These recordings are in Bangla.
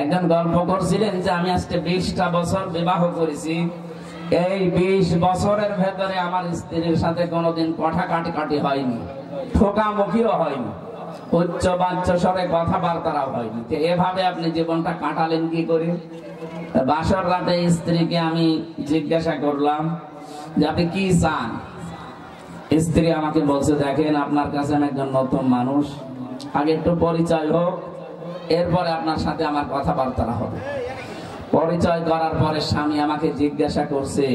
একজন গল্প করছিলেন যে আমি আজকে 20টা বছর বিবাহ করেছি, এই 20 বছরের ভেতরে আমার স্ত্রীর সাথে কোনোদিন কথা কাটাকাটি হয়নি, ঠোকামুখিও হয়নি, উচ্চ বাচ্চ স্বরে কথাবার্তাও হয়নি। তো এভাবে আপনি জীবনটা কাটালেন কি করে? বাসর রাতে স্ত্রীকে আমি জিজ্ঞাসা করলাম যে আপনি কি চান? স্ত্রী আমাকে বলছে, দেখেন আপনার কাছে আমি একজন নতুন মানুষ, আগে একটু পরিচয় হোক, এরপরে আপনার সাথে আমার কথাবার্তা হবে। পরিচয় করার পরে স্বামী আমাকে জিজ্ঞাসা করছে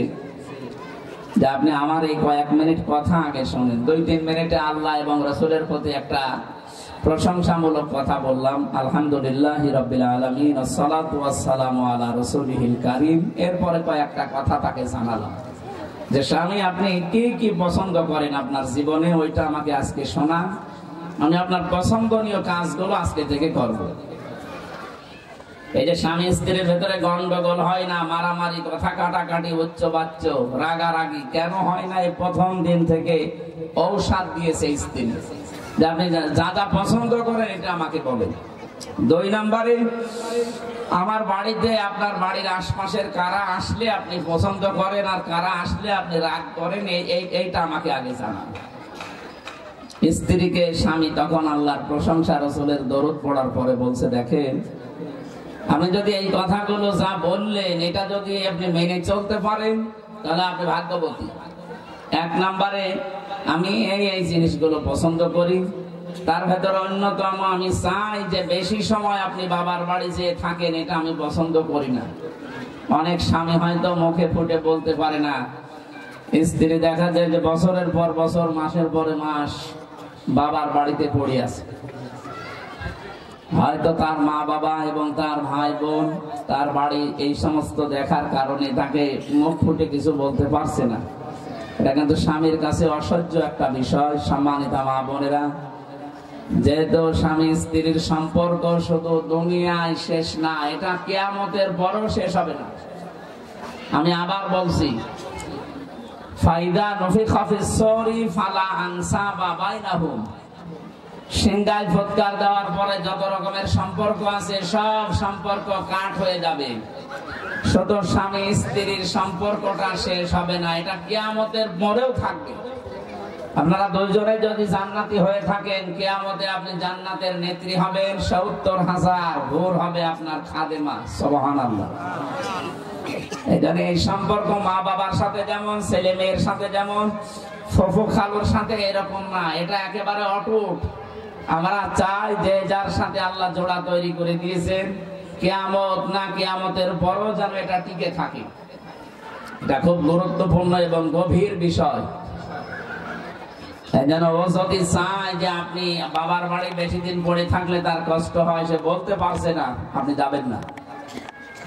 যে আপনি আমার এই কয়েক মিনিট কথা আগে শুনেন। 2-3 মিনিটে আল্লাহ এবং রাসূলের প্রতি একটা প্রশংসামূলক কথা বললাম, আলহামদুলিল্লাহি রাব্বিল আলামিন ওয়াসসালাতু ওয়াসসালামু আলা রাসূলিহিল কারীম। এরপরে কয়েকটা কথা তাকে জানালাম যে স্বামী আপনি কি কি পছন্দ করেন আপনার জীবনে, ওইটা আমাকে আজকে শোনান, আমি আপনার পছন্দনীয় কাজগুলো আজকে থেকে করব। এই যে স্বামী স্ত্রীর ভেতরে গন্ডগোল হয় না, মারামারি, কথা কাটাকাটি, উচ্চ বাচ্চ, রাগারাগি কেন হয় না? এই প্রথম দিন থেকে ঔষধ দিয়েছে স্ত্রী যে আপনি যা যা পছন্দ করেন এটা আমাকে বলেন। 2 নম্বরে, আমার বাড়িতে আপনার বাড়ির আশপাশের কারা আসলে আপনি পছন্দ করেন আর কারা আসলে আপনি রাগ করেন, এইটা আমাকে আগে জানান। স্ত্রীকে স্বামী তখন আল্লাহর প্রশংসা, রাসূলের দরুদ পড়ার পরে বলছে, দেখেন আপনি যদি এই কথাগুলো যা বললেন এটা যদি আপনি মেনে চলতে পারেন তাহলে আপনি ভাগ্যবতী। 1 নম্বরে, আমি এই জিনিসগুলো পছন্দ করি, তার ভেতরে অন্যতম আমি চাই যে বেশি সময় আপনি বাবার বাড়ি যেয়ে থাকেন, এটা আমি পছন্দ করি না। অনেক স্বামী হয়তো মুখে ফুটে বলতে পারে না, স্ত্রী দেখা যায় যে বছরের পর বছর, মাসের পরে মাস বাবার বাড়িতে পড়ে আছে। হয়তো তার মা বাবা এবং তার ভাই বোন তার বাড়ি এই সমস্ত দেখার কারণে তাকে মুখ ফুটে কিছু বলতে পারছে না। এটা কিন্তু স্বামীর কাছে অসহ্য একটা বিষয়। সম্মানিত মা বোনেরা, যেহেতু স্বামী স্ত্রীর সম্পর্ক শুধু দুনিয়ায় শেষ না, এটা কিয়ামতের পরও শেষ হবে না। আমি আবার বলছি, ফাইদা নফিখা ফিস সূরি ফালা আনসাবা বাইনাহুম। সিংহায় ফুৎকার দেওয়ার পরে যত রকমের সম্পর্ক আছে সব সম্পর্ক কাট হয়ে যাবে, শুধু স্বামী স্ত্রীর সম্পর্কটা শেষ হবে না, এটা কিয়ামতের পরেও থাকবে। আপনারা দুইজনে যদি জান্নাতি হয়ে থাকেন, কিয়ামতে আপনি জান্নাতের নেত্রী হবেন, ৭০,০০০ হুর হবে আপনার খাদেমা। সুবহানাল্লাহ। এজন্য এই সম্পর্ক মা বাবার সাথে যেমন, ছেলে মেয়ের সাথে যেমন, ফুফু খালুর সাথে এরকম না, এটা একেবারে অটুট। আমরা চাই যে যার সাথে আল্লাহ জোড়া তৈরি করে দিয়েছেন, কিয়ামত না কিয়ামতের পরও যেন এটা টিকে থাকে। এটা খুব গুরুত্বপূর্ণ এবং গভীর বিষয়। যেন ও যদি চায় যে আপনি বাবার বাড়ি বেশি দিন পড়ে থাকলে তার কষ্ট হয়, সে বলতে পারছে না, আপনি যাবেন না।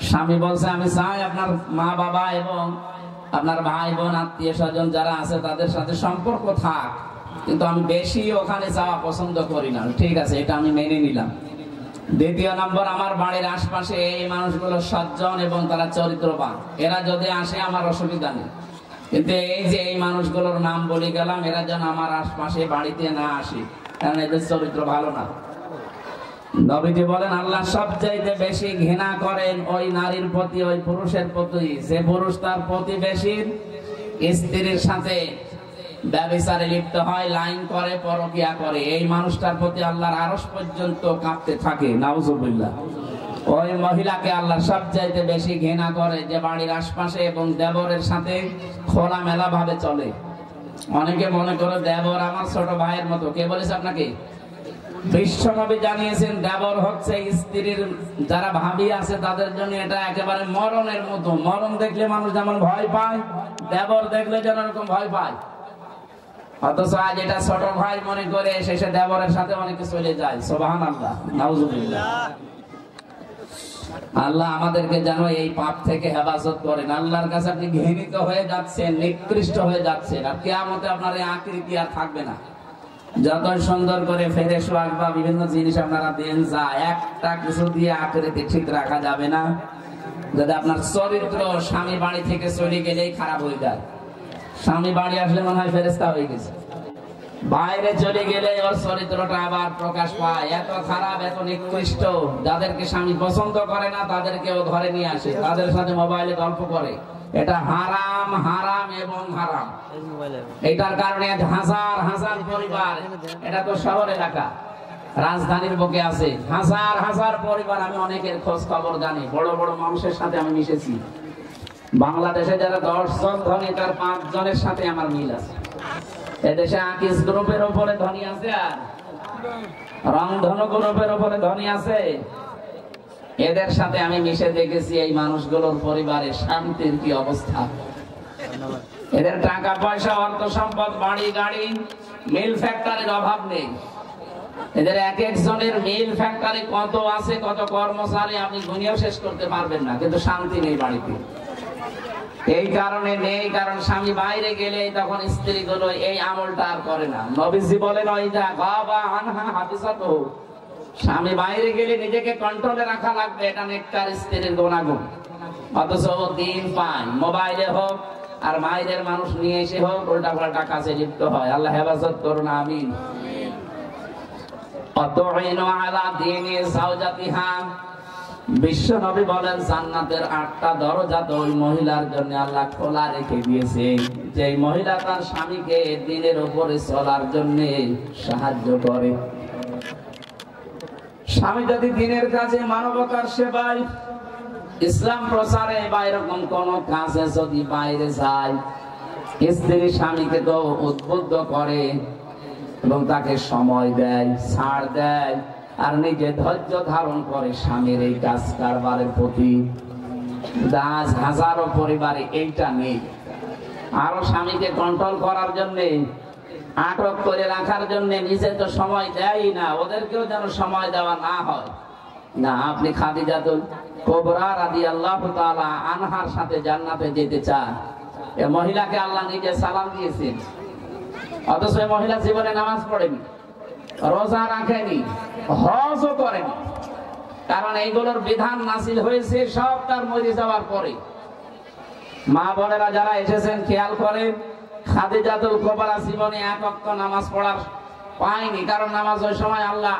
স্বামী বলছে আমি চাই আপনার মা বাবা এবং আপনার ভাই বোন, আত্মীয় স্বজন যারা আছে তাদের সাথে সম্পর্ক থাক, কিন্তু আমি বেশি ওখানে যাওয়া পছন্দ করি না। ঠিক আছে, এটা আমি মেনে নিলাম। 2 নম্বর, আমার বাড়ির আশপাশে এই মানুষগুলো সজ্জন এবং তারা চরিত্রবান, এরা যদি আসে আমার অসুবিধা নেই, কিন্তু এই যে এই মানুষগুলোর নাম বলে গেলাম, এরা যেন আমার আশপাশে বাড়িতে না আসে, কারণ এদের চরিত্র ভালো না। নবীজি বলেন আল্লাহ সবচাইতে বেশি ঘৃণা করেন ওই নারীর প্রতি, ওই পুরুষের প্রতি যে পুরুষ তার প্রতিবেশীর স্ত্রীর সাথে ব্যভিচারে লিপ্ত হয়, লাইন করে, পরকিয়া করে। এই মানুষটার প্রতি আল্লাহর আরশ পর্যন্ত কাঁপতে থাকে। নাউজুবিল্লাহ। ওই মহিলাকে আল্লাহ সবচাইতে বেশি ঘৃণা করে যে বাড়ির আশপাশে এবং দেবরের সাথে খোলামেলা ভাবে চলে। অনেকে মনে করে দেবর আমার ছোট ভাইয়ের মতো। কে বলেছে আপনাকে? বিশ্বনবী জানিয়েছেন দেবর হচ্ছে স্ত্রীর যারা ভাবি আছে তাদের জন্য এটা একেবারে মরণের মতো। মরণ দেখলে মানুষ যেমন ভয় পায়, দেবর দেখলে যেন এরকম ভয় পায়। অথচ আজ এটা ছোট ভাই মনে করে শেষে দেবরের সাথে অনেকে চলে যায়। সুবহানাল্লাহ, নাউজুবিল্লাহ। আল্লাহ আমাদেরকে যেন এই পাপ থেকে হেফাজত করেন। আল্লাহর কাছে আপনি ঘৃণিত হয়ে যাচ্ছেন, নিকৃষ্ট হয়ে যাচ্ছেন, আর কিয়ামতে আপনার এই আকৃতি আর থাকবে না। যত সুন্দর করে ফেরেশ ওয়াজ বা বিভিন্ন জিনিস আপনারা দেন, যা একটা কিছু দিয়ে আকৃতি ঠিক রাখা যাবে না। যদি আপনার চরিত্র স্বামী বাড়ি থেকে চলে গেলেই খারাপ হয়ে যায়, স্বামী বাড়ি আসলে মনে হয় ফেরেশতা হয়ে গেছে। বাইরে চলে গেলে ওর চরিত্রটা আবার প্রকাশ পায়। এত খারাপ, এত নিকৃষ্ট, যাদেরকে স্বামী পছন্দ করে না তাদেরকে ও ঘরে নিয়ে আসে, তাদের সাথে মোবাইলে গল্প করে। এটা হারাম, হারাম এবং হারাম। এটার কারণে হাজার হাজার পরিবার, এটা তো শহর এলাকা, রাজধানীর বুকে আছে হাজার হাজার পরিবার। আমি অনেকের খোঁজ খবর জানি, বড় বড় মানুষের সাথে আমি মিশেছি। বাংলাদেশে যারা 10 জন ধনী, তার 5 জনের সাথে আমার মিল আছে। এদেশে আকিস গ্রুপের উপরে ধনী আছে, আর রংধনু গ্রুপের উপরে ধনী আছে। এদের সাথে আমি মিশে দেখেছি এই মানুষগুলোর পরিবারের শান্তির কি অবস্থা। এদের টাকা পয়সা, অর্থ সম্পদ, বাড়ি গাড়ি, মিল ফ্যাক্টরির অভাব নেই। এদের এক একজনের মিল ফ্যাক্টরি কত আছে, কত কর্মচারী, আপনি গুনিয়েও শেষ করতে পারবেন না, কিন্তু শান্তি নেই বাড়িতে। এই কারণে নেই, কারণ স্বামী বাইরে গেলে তখন স্ত্রী গুলো এই আমলটা আর করে না। নবীজি বলেন, স্বামী বাইরে গেলে নিজেকে কন্ট্রোলে রাখা লাগবে, এটা নেককার স্ত্রীর গুণাগুণ। অথচ দিন পায় মোবাইলে হোক আর বাইরের মানুষ নিয়ে এসে হোক, উল্টা পাল্টা কাজে লিপ্ত হয়। আল্লাহ হেফাজত করুন, আমিন। বিশ্ব নবী বলেন, জান্নাতের 8টা দরজা তো ওই মহিলার জন্য আল্লাহ খোলা রেখে দিয়েছে, যে মহিলা তার স্বামীকে দিনের উপরে চলার জন্য সাহায্য করে। স্বামী যদি দিনের কাজে, মানবতার সেবায়, ইসলাম প্রচারে বা এরকম কোন কাজে যদি বাইরে যায়, স্ত্রী স্বামীকে তো উদ্বুদ্ধ করে এবং তাকে সময় দেয়, ছাড় দেয়, আর নিজে ধৈর্য ধারণ করে স্বামীর এই কাজ কারবারের প্রতি। আজ হাজারো পরিবারে এইটা নেই। আরো স্বামীকে কন্ট্রোল করার জন্য, আটক করে রাখার জন্য নিজে তো সময় দেয় না, ওদেরকেও যেন সময় দেওয়া না হয়। না, আপনি খাদিজাতুল কুবরা রাদিয়াল্লাহু তাআলা আনহার সাথে জান্নাতে যেতে চান, এ মহিলাকে আল্লাহ নিজে সালাম দিয়েছেন, অথচ এই মহিলা জীবনে নামাজ পড়েনি, রোজা রাখেনি, হজও করেনি। কারণ এইগুলোর বিধান নাযিল হয়েছে সব তার মরে যাওয়ার পরে। মা বোনেরা যারা এসেছেন খেয়াল করেন, খাদিজাতুল কুবরা জীবনে এক ওয়াক্ত নামাজ পড়ার পায়নি, কারণ নামাজ ওই সময় আল্লাহ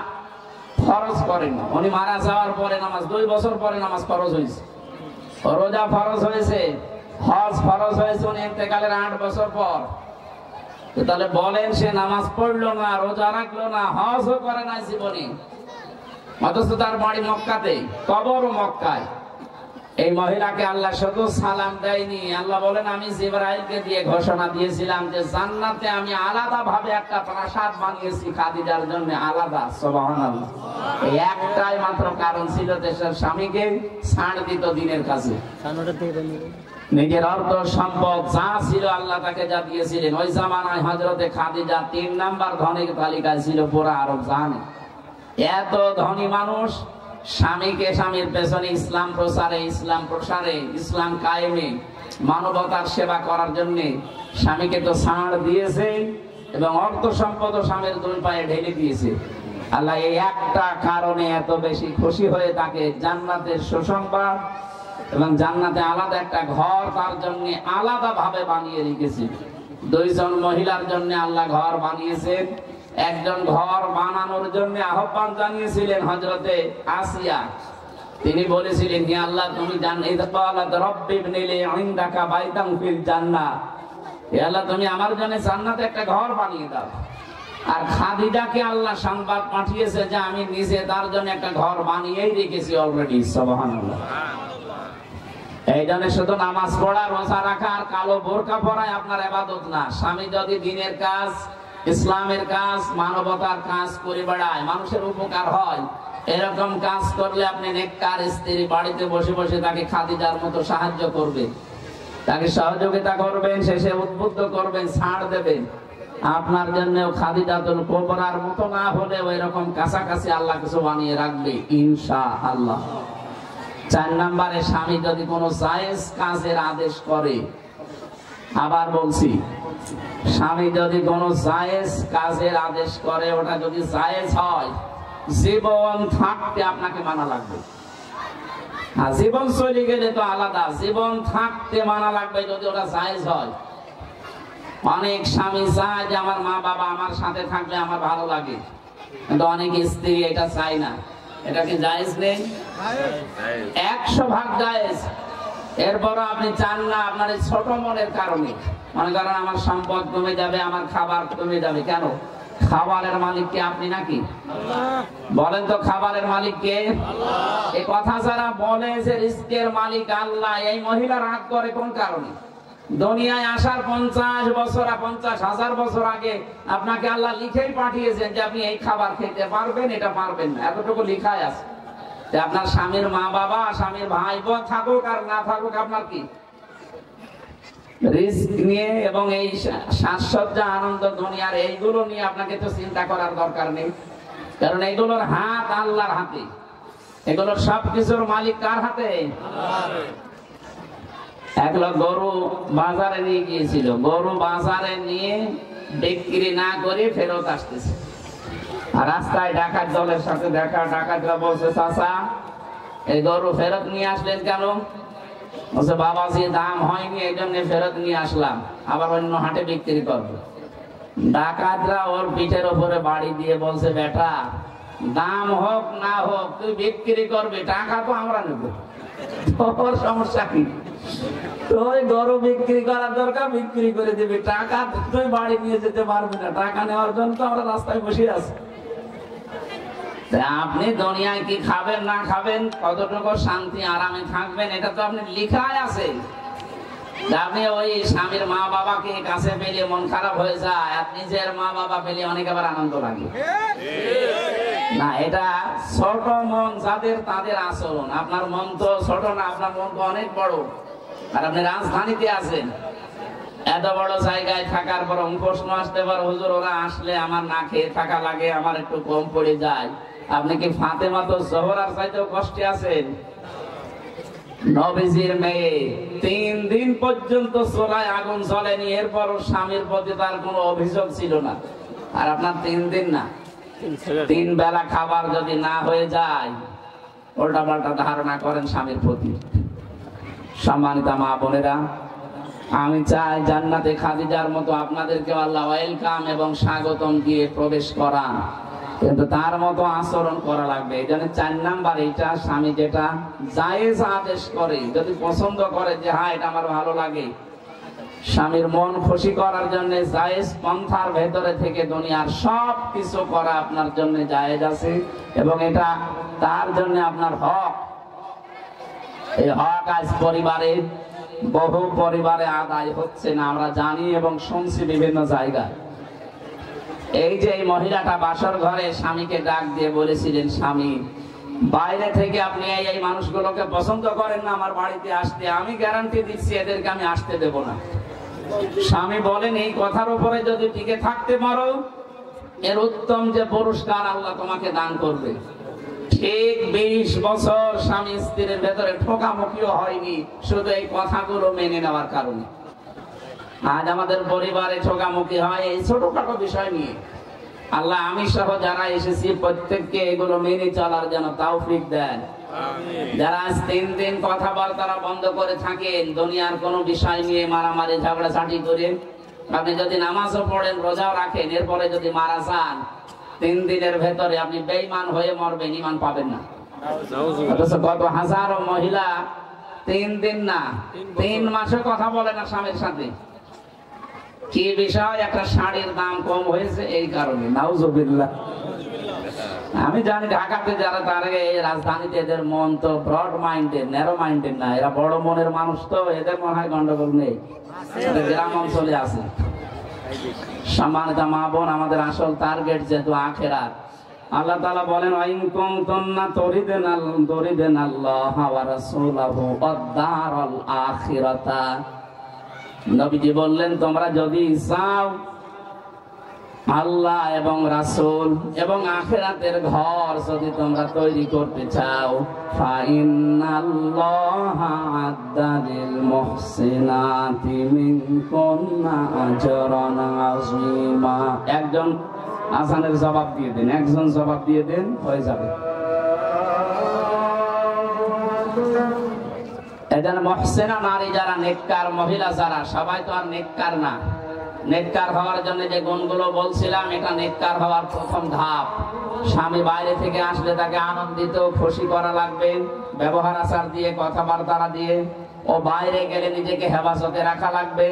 ফরজ করেন। উনি মারা যাওয়ার পরে নামাজ, 2 বছর পরে নামাজ ফরজ হয়েছে, রোজা ফরজ হয়েছে, হজ ফরজ হয়েছে উনি ইন্তেকালের 8 বছর পর। তাহলে বলেন, সে নামাজ পড়লো না, রোজা রাখলো না, হজও করে না জীবনে, অথচ তার বাড়ি মক্কাতে, কবরও মক্কায়। এই মহিলাকে আল্লাহ শুধু সালাম দেয়নি, আল্লাহ বলেন, আমি জিবরাইলকে দিয়ে ঘোষণা দিয়েছিলাম যে জান্নাতে আমি আলাদা ভাবে একটা প্রাসাদ বানিয়েছি খাদিজার জন্য, আলাদা। সুবহানাল্লাহ। এই একটাই মাত্র কারণ ছিল যে স্বামীকে ছাড় দিত দিনের কাছে। নিজের অর্থ সম্পদ যা ছিল আল্লাহ তাকে যা দিয়েছিলেন। ওই জামানায় হযরতে খাদিজা 3 নাম্বার ধনীর তালিকায় ছিল পুরো আরব জাহানে। এত ধনী মানুষ স্বামীকে, স্বামীর পেছনে ইসলাম প্রচারে, ইসলাম প্রসারে, ইসলাম কায়েমে, মানবতার সেবা করার জন্য স্বামীকে তো ছাড় দিয়েছে এবং অর্থ সম্পদ স্বামীর 2 পায়ে ঢেলে দিয়েছে। আল্লাহ এই একটা কারণে এত বেশি খুশি হয়ে তাকে জান্নাতের সুসংবাদ এবং জান্নাতে আলাদা একটা ঘর তার জন্য আলাদা ভাবে বানিয়ে রেখেছে। 2 জন মহিলার জন্য আল্লাহ ঘর বানিয়েছেন। একজন ঘর বানানোর জন্য আহ্বান জানিয়েছিলেন হযরতে আসিয়া। তিনি বলেছিলেন, হে আল্লাহ, তুমি হে আল্লাহ, তুমি আমার জন্য জান্নাতে একটা ঘর বানিয়ে দাও। আর খাদিজাকে আল্লাহ সংবাদ পাঠিয়েছে যে আমি নিজে তার জন্য একটা ঘর বানিয়েই রেখেছি অলরেডি। সুবহানাল্লাহ। এই জন্য শুধু নামাজ পড়া, রোজা রাখা আর কালো বোরকা পরায় আপনার ইবাদত না। স্বামী যদি দিনের কাজ, ইসলামের কাজ, মানবতার কাজ করে বেড়ায়, মানুষের উপকার হয়, এরকম কাজ করলে আপনি নেককার স্ত্রী বাড়িতে বসে বসে তাকে খাদিজার মতো সাহায্য করবেন, তাকে সহযোগিতা করবেন, শেষে উদ্বুদ্ধ করবেন, ছাড় দেবেন। আপনার জন্য খাদিজাতুল কুবরার মতো না হলেও এরকম কাছাকাছি আল্লাহ কিছু বানিয়ে রাখবে ইনশাআল্লাহ। 4 নম্বরে, স্বামী যদি কোনো জায়েজ কাজের আদেশ করে, আবার বলছি, স্বামী যদি কোনো জায়েজ কাজের আদেশ করে, ওটা যদি জায়েজ হয়, জীবন থাকতে আপনাকে মানা লাগবে। আর জীবন চলে গেলে তো আলাদা, জীবন থাকতে মানা লাগবে যদি ওটা জায়েজ হয়। অনেক স্বামী চায় যে আমার মা বাবা আমার সাথে থাকলে আমার ভালো লাগে, কিন্তু অনেক স্ত্রী এটা চায় না। এটা কি জায়েজ নেই? 100% জায়েজ। এরপরও আপনি চান না আপনার এই ছোট মনের কারণে। মনে করেন আমার সম্পদ কমে যাবে, আমার খাবার কমে যাবে। কেন? খাবারের মালিক কে? আপনি নাকি? বলেন তো, খাবারের মালিক কে? এই কথা যারা বলে যে রিস্কের মালিক আল্লাহ, এই মহিলা রাগ করে কোন কারণে? দুনিয়ায় আসার 50 বছর 50,000 বছর আগে আপনাকে আল্লাহ লিখেই পাঠিয়েছেন যে আপনি এই খাবার খেতে পারবেন, এটা পারবেন না, এতটুকু লিখাই আছে। আপনার স্বামীর মা বাবা, স্বামীর ভাই বোন থাকুক আর না থাকুক, আপনার কি? রিস্ক নিয়ে এবং এই সাজসজ্জা আনন্দ দুনিয়ার এইগুলো নিয়ে আপনাকে তো চিন্তা করার দরকার নেই, কারণ এইগুলোর হাত আল্লাহর হাতে। এগুলোর সবকিছুর মালিক কার হাতে? এক লোক গরু বাজারে নিয়ে গিয়েছিল, গরু বাজারে নিয়ে বিক্রি না করে ফেরত আসতেছে। আর রাস্তায় ডাকাত দলের সাথে দেখা, ডাকাতরা বলছে, চাচা এই গরু ফেরত নিয়ে আসলেন কেন? বলছে, বাবাজি দাম হয়নি এই জন্য ফেরত নিয়ে আসলাম, আবার অন্য হাটে বিক্রি করবো। ডাকাতরা ওর পিঠের উপরে বাড়ি দিয়ে বলছে, বেটা দাম হোক না হোক তুই বিক্রি করবি, টাকা তো আমরা নেব, তোর সমস্যা কি? তুই গরু বিক্রি করার দরকার, বিক্রি করে দিবি, টাকা তুই বাড়ি নিয়ে যেতে পারবি না, টাকা নেওয়ার জন্য তো আমরা রাস্তায় বসে আছি। আপনি দুনিয়ায় কি খাবেন না খাবেন, কতটুকু শান্তি আরামে থাকবেন, এটা তো আপনি লিখায় আছে। আপনি ওই স্বামীর মা বাবাকে কাছে পেলে মন খারাপ হয়ে যায়, আর নিজের মা বাবা পেলে অনেক আবার আনন্দ লাগে না। এটা ছোট মন যাদের, তাদের আচরণ। আপনার মন তো ছোট না, আপনার মন তো অনেক বড়। আর আপনি রাজধানীতে আছেন, এত বড় জায়গায় থাকার পর প্রশ্ন আসতে পারে, হুজুর ওরা আসলে আমার না খেয়ে থাকা লাগে, আমার একটু কম পড়ে যায়। আপনি কি ফাতেমা তো জোহরার চাইতেও কষ্টে আছেন? নবীজির মেয়ে 3 দিন পর্যন্ত চুলায় আগুন জ্বলেনি, এরপর স্বামীর প্রতি তার কোনো অভিযোগ ছিল না। আর আপনার 3 দিন না, 3 বেলা খাবার যদি না হয়ে যায়, উল্টা পাল্টা ধারণা করেন স্বামীর প্রতি। সম্মানিত মা বোনেরা, আমি চাই জান্নাতে খাদিজার মতো আপনাদেরকে আল্লাহ ওয়েলকাম এবং স্বাগতম দিয়ে প্রবেশ করান, কিন্তু তার মতো আচরণ করা লাগবে। এই জন্য 4 নাম্বার, এইটা স্বামী যেটা জায়েজ আদেশ করে, যদি পছন্দ করে যে হ্যাঁ এটা আমার ভালো লাগে, স্বামীর মন খুশি করার জন্য জায়েজ পন্থার ভেতরে থেকে দুনিয়ার সব কিছু করা আপনার জন্য জায়েজ আছে, এবং এটা তার জন্য আপনার হক। এই হক আজ পরিবারে, বহু পরিবারে আদায় হচ্ছে না, আমরা জানি এবং শুনছি বিভিন্ন জায়গায়। এই যে এই মহিলাটা বাসর ঘরে স্বামীকে ডাক দিয়ে বলেছিলেন, স্বামী বাইরে থেকে আপনি এই মানুষগুলোকে পছন্দ করেন না আমার বাড়িতে আসতে, আমি গ্যারান্টি দিচ্ছি এদেরকে আমি আসতে দেব না। স্বামী বলেন, এই কথার উপরে যদি টিকে থাকতে পারো, এর উত্তম যে পুরস্কার আল্লাহ তোমাকে দান করবে। ঠিক 20 বছর স্বামী স্ত্রীর ভেতরে ঠোকামুখিও হয়নি, শুধু এই কথাগুলো মেনে নেওয়ার কারণে। আজ আমাদের পরিবারে ঠোকামুখি হয় এই ছোটখাটো বিষয় নিয়ে। আল্লাহ আমি সহ যারা এসেছি প্রত্যেককে এগুলো মেনে চলার জন্য তৌফিক দেন। যারা আজ 3 দিন কথাবার্তা বন্ধ করে থাকেন, দুনিয়ার কোনো বিষয় নিয়ে মারামারি ঝগড়াঝাটি করে, আপনি যদি নামাজও পড়েন, রোজাও রাখেন, এরপরে যদি মারা যান, 3 দিনের ভেতরে আপনি বেঈমান হয়ে মরবেন, ঈমান পাবেন না। অথচ কত হাজারো মহিলা 3 দিন না 3 মাসে কথা বলে না স্বামীর সাথে। কি বিষয়? একটা শাড়ির দাম কম হয়েছে এই কারণে। নাউজুবিল্লাহ। আমি জানি ঢাকাতে যারা, তারা এই রাজধানীতে এদের মন তো ব্রড মাইন্ডেড, ন্যারো মাইন্ডেড না, এরা বড় মনের মানুষ, তো এদের মনে হয় গন্ডগোল নেই, গ্রাম অঞ্চলে আছে। সম্মানিত মা বোন, আমাদের আসল টার্গেট যেহেতু আখিরাত, আল্লাহ তাআলা বলেন, ওয়াইন কুনতুন্না তুরিদুনাল্লাহা ওয়া রাসূলাহু ওয়াদ-দারাল আখিরাতা। নবীজি বললেন, তোমরা যদি চাও আল্লাহ এবং রাসূল এবং আখিরাতের ঘর যদি তোমরা তৈরি করতে চাও, ফাইন্নাল্লাহা আ'আদ্দা লিল মুহসিনাতি মিনকুন্না আজরান আযীমা। একজন আযানের জবাব দিয়ে দেন, একজন জবাব দিয়ে দেন, হয়ে যাবে। এজন মুহসিনা নারী যারা, নেককার মহিলা যারা, সবাই তো আর নেককার না। নেককার হওয়ার জন্য যে গুণগুলো বলছিলাম, এটা নেককার হওয়ার প্রথম ধাপ। স্বামী বাইরে থেকে আসলে তাকে আনন্দিত খুশি করা লাগবে, ব্যবহার আচার দিয়ে, কথাবার্তা দিয়ে। ও বাইরে গেলে নিজেকে হেফাজতে রাখা লাগবে।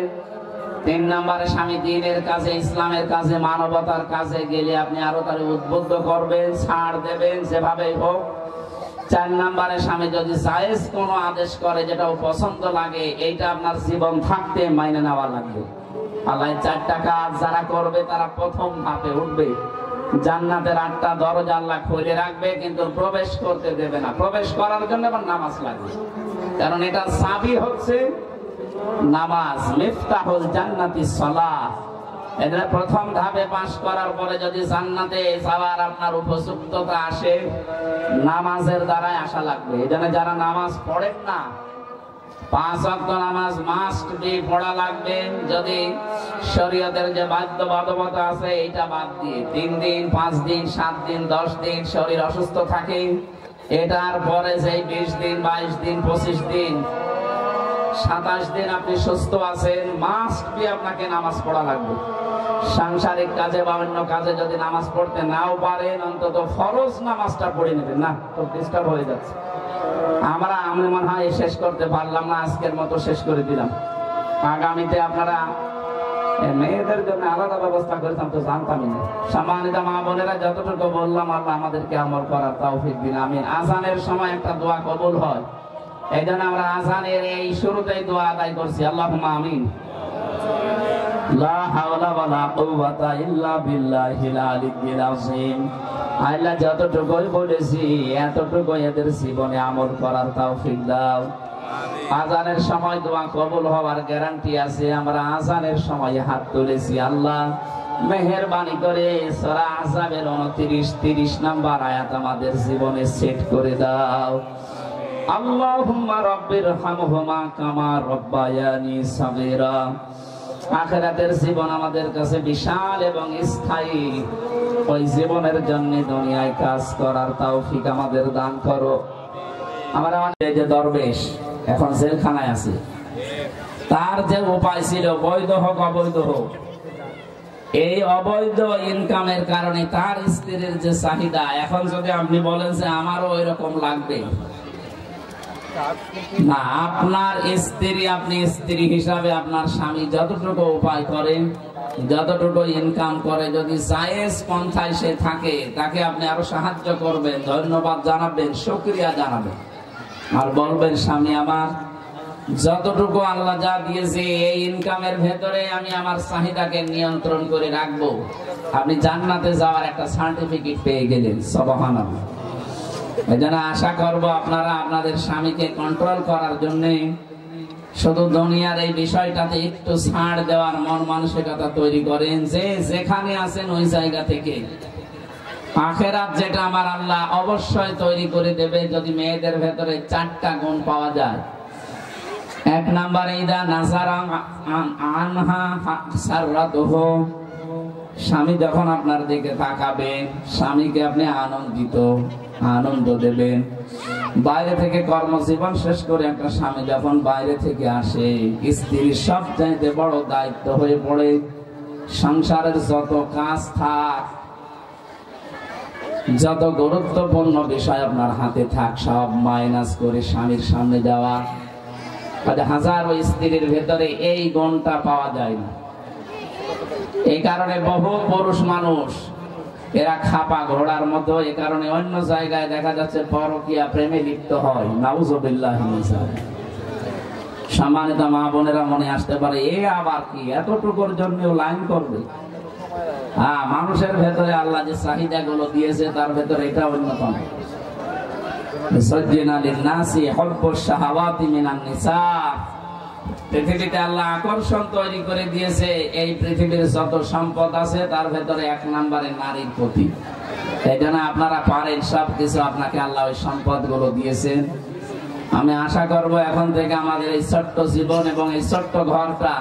3 নম্বরে স্বামী দ্বীনের কাজে, ইসলামের কাজে, মানবতার কাজে গেলে আপনি আরো তার উদ্বুদ্ধ করবেন, ছাড় দেবেন যেভাবেই হোক। 4 নম্বরে স্বামী যদি জায়েজ কোনো আদেশ করে যেটা পছন্দ লাগে, এইটা আপনার জীবন থাকতে মাইনে নেওয়া লাগবে। আল্লাহ 4টা কাজ যারা করবে তারা প্রথম ধাপে উঠবে। জান্নাতের 8টা দরজা আল্লাহ খুলে রাখবে, কিন্তু প্রবেশ করতে দেবে না। প্রবেশ করার জন্য আবার নামাজ লাগবে, কারণ এটা চাবি হচ্ছে নামাজ। মিফতাহুল জান্নাতি সালাহ। এদের প্রথম ধাপে পাস করার পরে যদি জান্নাতে যাওয়ার আপনার উপযুক্ততা আসে, নামাজের দ্বারাই আসা লাগবে। এজন্য যারা নামাজ পড়েন না, 5 ওয়াক্ত নামাজ মাস্ট বি পড়া লাগবে। যদি শরীয়তের যে বাধ্যবাধকতা আছে এটা বাদ দিয়ে 3 দিন, 5 দিন, 7 দিন, 10 দিন শরীর অসুস্থ থাকে, এটার পরে যে 20 দিন, 22 দিন, 25 দিন, 27 দিন আপনি সুস্থ আছেন, মাস্ট বি আপনাকে নামাজ পড়া লাগবে। সাংসারিক কাজে বা অন্য কাজে যদি নামাজ পড়তে নাও পারেন, অন্তত ফরজ নামাজটা পড়ে নেবেন। না তো ডিস্টার্ব হয়ে যাচ্ছে। আমি মনে হয় শেষ করতে পারলাম না, আজকের মতো শেষ করে দিলাম। আগামীতে আপনারা মেয়েদের জন্য আলাদা ব্যবস্থা করেছিলাম তো জানতামই না। সম্মানিত মা বোনেরা, যতটুকু বললাম আল্লাহ আমাদেরকে আমল করার তৌফিক দিন। আমিন। আজানের সময় একটা দোয়া কবুল হয়, এই জন্য আমরা আজানের এই শুরুতেই দোয়া আদায় করছি, আল্লাহুম্মা আমিন। লা হাওলা ওয়ালা কুওয়াতা ইল্লা বিল্লাহিল আলিয়্যিল আযীম। আল্লাহ যতটুকুই বলেছি এতটুকু এদের জীবনে আমল করার তৌফিক দাও। আজানের সময় দোয়া কবুল হওয়ার গ্যারান্টি আছে। আমরা আজানের সময় হাত তুলেছি, আল্লাহ মেহেরবানি করে সূরা আহজাবের 29-30 নম্বর আয়াত আমাদের জীবনে সেট করে দাও। আল্লাহুম্মা রাব্বিরহামহুমা কামা রাব্বায়ানি সাগীরা। আখিরাতের জীবন আমাদের কাছে বিশাল এবং স্থায়ী। ওই জীবনের জন্য দুনিয়ায় কাজ করার তৌফিক আমাদের দান করো। আমরা যে দরবেশ এখন জেলখানায় আছে, তার যে উপায় ছিল বৈধ হোক অবৈধ হোক, এই অবৈধ ইনকামের কারণে তার স্ত্রীর যে চাহিদা, এখন যদি আপনি বলেন যে আমারও ওই রকম লাগবে না, আপনার স্ত্রী, আপনি স্ত্রী হিসাবে আপনার স্বামী যতটুকু উপায় করেন, যতটুকু ইনকাম করে, যদি জায়েজ পন্থায় সে থাকে, তাকে আপনি আরো সাহায্য করবেন, ধন্যবাদ জানাবেন, শুকরিয়া জানাবেন, আর বলবেন স্বামী আমার যতটুকু আল্লাহ যা দিয়েছে এই ইনকামের ভেতরে আমি আমার চাহিদাকে নিয়ন্ত্রণ করে রাখবো। আপনি জান্নাতে যাওয়ার একটা সার্টিফিকেট পেয়ে গেলেন। সুবহানাল্লাহ। এজন্য আশা করব আপনারা আপনাদের স্বামীকে কন্ট্রোল করার জন্য শুধু দুনিয়ার এই বিষয়টাতে একটু ছাড় দেওয়ার মন মানসিকতা তৈরি করেন, যে যেখানে আছেন ওই জায়গা থেকে আখেরাত যেটা আমার আল্লাহ অবশ্যই তৈরি করে দেবে, যদি মেয়েদের ভেতরে 4টা গুণ পাওয়া যায়। 1 নম্বরে ইদা নাযারা আনহা সাররাতুহু। স্বামী যখন আপনার দিকে তাকাবেন, স্বামীকে আপনি আনন্দ দেবেন। বাইরে থেকে কর্মজীবন শেষ করে একটা স্বামী যখন বাইরে থেকে আসে, স্ত্রীর সবচাইতে বড় দায়িত্ব হয়ে পড়ে সংসারের যত কাজ থাক, যত গুরুত্বপূর্ণ বিষয় আপনার হাতে থাক, সব মাইনাস করে স্বামীর সামনে যাওয়া। হাজারো স্ত্রীর ভেতরে এই গুণটা পাওয়া যায় না। এই কারণে বহু পুরুষ মানুষ এরা খাপা ঘোড়ার মতো, এই কারণে অন্য জায়গায় দেখা যাচ্ছে পরকীয়া প্রেমে লিপ্ত হয়। নাউযুবিল্লাহ মিন যালিক। সম্মানিত মা বোনেরা মনে আসতে পারে, এ আবার কি এতটুকুর জন্য লাইন করবে? মানুষের ভেতরে আল্লাহ যে চাহিদা গুলো দিয়েছে তার ভেতরে এটা অন্যতম। পৃথিবীতে আল্লাহ আকর্ষণ তৈরি করে দিয়েছে, এই পৃথিবীর যত সম্পদ আছে তার ভেতরে 1 নম্বরে নারীর প্রতি। এই জন্য আপনারা পারেন সবকিছু, আপনাকে আল্লাহ ওই সম্পদ গুলো দিয়েছেন। আমি আশা করব এখন থেকে আমাদের এই ছোট্ট জীবন এবং এই ছোট্ট ঘরটা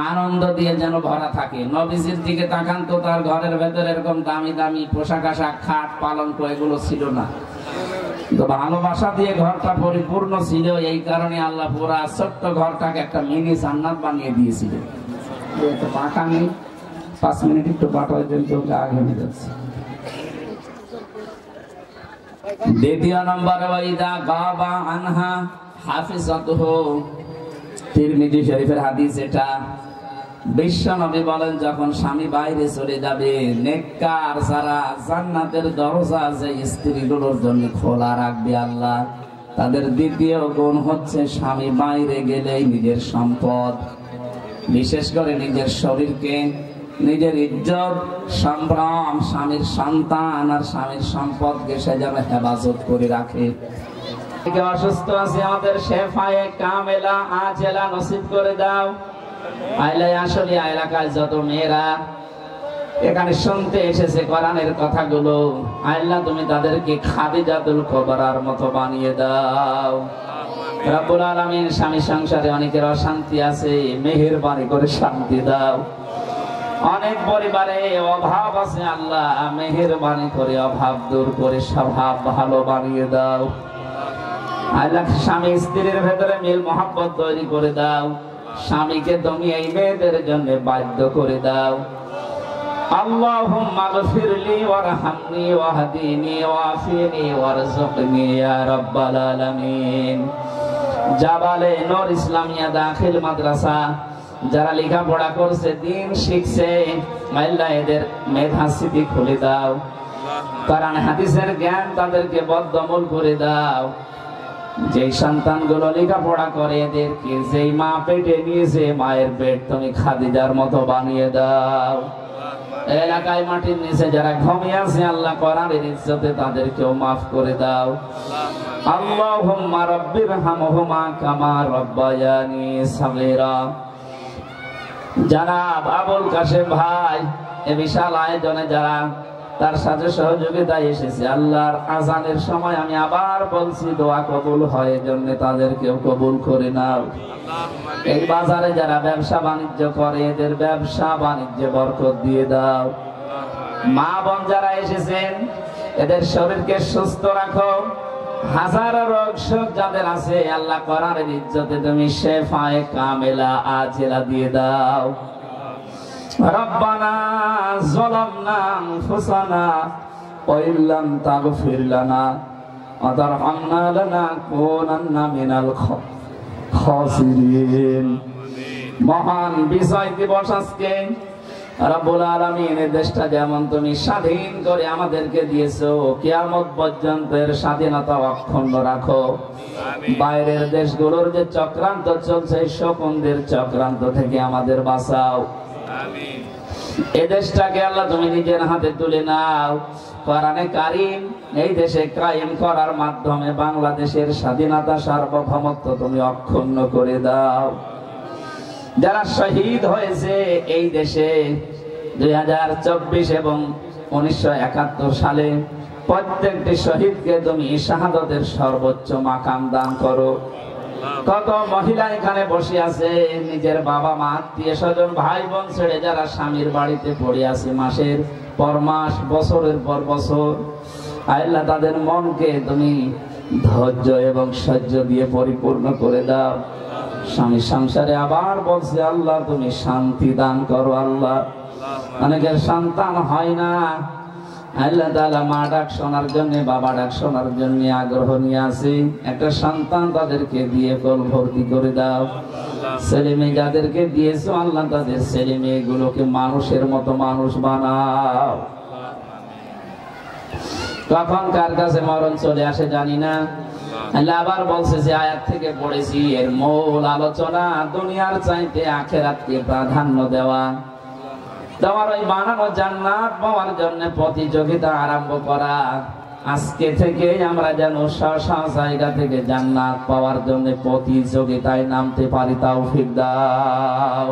আনন্দ দিয়ে যেন ভরা থাকে। নবীজির দিকে তাকান তো, তার ঘরের ভেতরে এরকম দামি দামি পোশাক আশাক, খাট, পালঙ্ক এগুলো ছিল না, তো ভালোবাসা দিয়ে ঘরটা পরিপূর্ণ ছিল। এই কারণে আল্লাহ পুরা ছোট্ট ঘরটাকে একটা মিনি জান্নাত বানিয়ে দিয়েছিলেন। তো পাকা নেই, 5 মিনিট একটু পাঠার জন্য গা ঘেমে যাচ্ছে। দ্বিতীয় নম্বর, ওয়াইদা গাবা আনহা হাফিজাতুহু, তিরমিজি শরীফের হাদিস এটা। বিশ্ব নবী বলেন, যখন স্বামী বাইরে চলে যাবে, নেককার যারা জান্নাতের দরজা যে স্ত্রীগুলোর জন্য খোলা রাখবে আল্লাহ, তাদের দ্বিতীয় গুণ হচ্ছে স্বামী বাইরে গেলেই নিজের সম্পদ, বিশেষ করে নিজের শরীরকে, নিজের ইজ্জত, সম্ভ্রম, স্বামীর সন্তান আর স্বামীর সম্পদকে সে যেন হেফাজত করে রাখে। অসুস্থ আছে, আমাদের শেফায়ে কামেলা আজেলা নসিব করে দাও। আসলে এলাকায় যত মেয়েরা এখানে শুনতে এসেছে কোরআনের কথাগুলো, আল্লাহ তুমি তাদেরকে খাদিজাতুল কুবরার মতো বানিয়ে দাও। রব্বুল আলামিন, স্বামী সংসারে অনেকের অশান্তি আছে, মেহেরবানি করে শান্তি দাও। অনেক পরিবারে অভাব আছে, আল্লাহ মেহেরবানি করে অভাব দূর করে স্বভাব ভালো বানিয়ে দাও। আল্লাহ স্বামী স্ত্রীর ভেতরে মিল মহব্বত তৈরি করে দাও। স্বামীকে তুমি এই মেয়েদের জন্য বাধ্য করে দাও। আল্লাহুম্মা গফিরলি ওয়ারহামনি ওয়াহদিনি ওয়াফিনি ওয়ারযুকনি ইয়া রাব্বাল আলামিন। জাবালে নূর ইসলামিয়া দাখিল মাদ্রাসা যারা লেখাপড়া করছে, দিন শিখছে, আল্লাহ এদের মেধা স্মৃতি খুলে দাও। কোরআন হাদিসের জ্ঞান তাদেরকে বদ্ধমূল করে দাও। যেই সন্তানগুলো লেখাপড়া করে, এদেরকে যেই মা পেটে নিয়েছে, মায়ের পেট তুমি খাদিজার মতো বানিয়ে দাও। এলাকায় মাটির নিচে যারা ঘুমিয়ে আছে, আল্লাহ কোরআনের ইজ্জতে তাদেরকেও মাফ করে দাও। আল্লাহুম্মা রাব্বিরহামহুমা কামা রাব্বায়ানি সাগীরা। জনাব আবুল কাশেম ভাই এ বিশাল আয়োজনে যারা তার সাথে সহযোগিতায় এসেছে, আল্লাহর আযানের সময় আমি আবার বলছি, দোয়া কবুল হয়, এজন্য তাদেরকেও কবুল করে নাও। এই বাজারে যারা ব্যবসা বাণিজ্য করে, এদের ব্যবসা বাণিজ্যে বরকত দিয়ে দাও। মা বোন যারা এসেছেন, এদের শরীরকে সুস্থ রাখো। হাজারো রোগ শোক যাদের আছে, আল্লাহ কোরআনের ইজ্জতে তুমি শেফায়ে কামেলা আজেলা দিয়ে দাও। রব্বানা যালামনা আনফুসানা ওয়া ইল্লাম তাগফির লানা ওয়া তারহামনা লানাকুনান্না মিনাল খাসিরিন। মহান বিজয় দিবস আজকে। রব্বুল আলামিন, এই দেশটা যেমন তুমি স্বাধীন করে আমাদেরকে দিয়েছো, কিয়ামত পর্যন্ত এর স্বাধীনতা অক্ষুণ্ণ রাখো। বাইরের দেশগুলোর যে চক্রান্ত চলছে, এই শকুনদের চক্রান্ত থেকে আমাদের বাঁচাও। এই দেশটাকে আল্লাহ তুমি নিজের হাতে তুলে নাও। কোরআনে কারীম এই দেশে কায়েম করার মাধ্যমে বাংলাদেশের স্বাধীনতা, সার্বভৌমত্ব তুমি অক্ষুণ্ণ করে দাও। যারা শহীদ হয়েছে এই দেশে 2024 এবং 1971 সালে, প্রত্যেকটি শহীদকে তুমি শাহাদাতের সর্বোচ্চ মাকাম দান করো। কত মহিলা এখানে বসে আছে, নিজের বাবা মা, আত্মীয় স্বজন, ভাই বোন ছেড়ে যারা স্বামীর বাড়িতে পড়ে আছে মাসের পর মাস, বছরের পর বছর। আল্লাহ তাদের মনকে তুমি ধৈর্য এবং সহ্য দিয়ে পরিপূর্ণ করে দাও। স্বামী সংসারে আবার বলছে, আল্লাহ তুমি শান্তি দান করো। আল্লাহ অনেকের সন্তান হয় না, আল্লাহ তাআলা মা ডাক শোনার জন্য, বাবা ডাক শোনার জন্য আগ্রহ নিয়ে আছে। একটা সন্তান তাদেরকে দিয়ে কোল ভর্তি করে দাও। ছেলে মেয়ে যাদেরকে দিয়েছো, আল্লাহ তাদের ছেলে মেয়েগুলোকে মানুষের মতো মানুষ বানাও। কখন কার কাছে মরণ চলে আসে জানি না। আল্লাহ আবার বলছে, যে আয়াত থেকে পড়েছি, এর মূল আলোচনা দুনিয়ার চাইতে আখিরাতকে প্রাধান্য দেওয়া। তোমার ওই বানানো জান্নাত পাওয়ার জন্য প্রতিযোগিতা আরম্ভ করা। আজকে থেকে আমরা যেন স্ব জায়গা থেকে জান্নাত পাওয়ার জন্য প্রতিযোগিতায় নামতে পারি, তৌফিক দাও।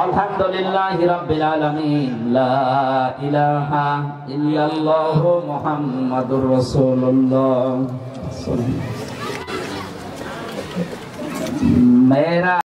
আলহামদুলিল্লাহি রাব্বিল আলামিন। লা ইলাহা ইল্লাল্লাহু মুহাম্মাদুর রাসূলুল্লাহ। মেরা